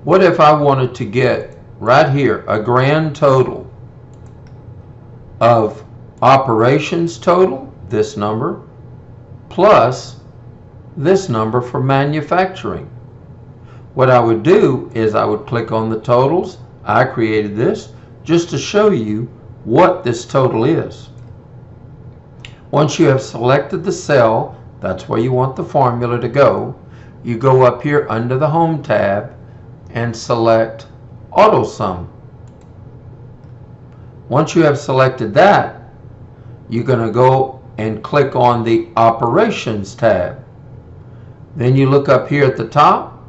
What if I wanted to get right here a grand total of operations total, this number, plus this number for manufacturing? What I would do is I would click on the totals. I created this just to show you what this total is. Once you have selected the cell, that's where you want the formula to go, you go up here under the Home tab and select Auto Sum. Once you have selected that, you're going to go and click on the Operations tab. Then you look up here at the top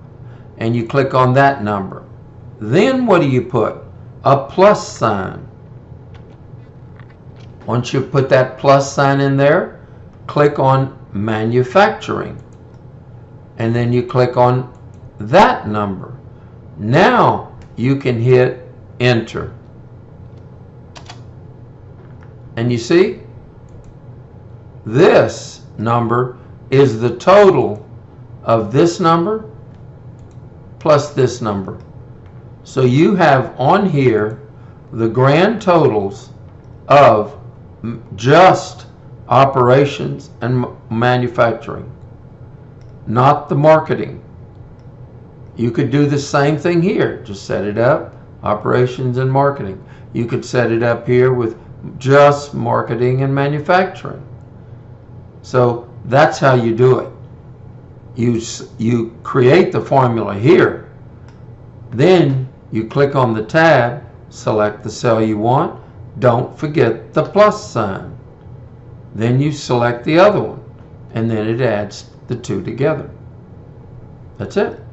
and you click on that number. Then what do you put? A plus sign. Once you put that plus sign in there, click on Manufacturing. And then you click on that number. Now you can hit Enter. And you see, this number is the total of this number plus this number. So you have on here the grand totals of just operations and manufacturing, not the marketing. You could do the same thing here. Just set it up, operations and marketing. You could set it up here with just marketing and manufacturing. So that's how you do it. You create the formula here. Then you click on the tab, select the cell you want. Don't forget the plus sign. Then you select the other one, and then it adds the two together. That's it.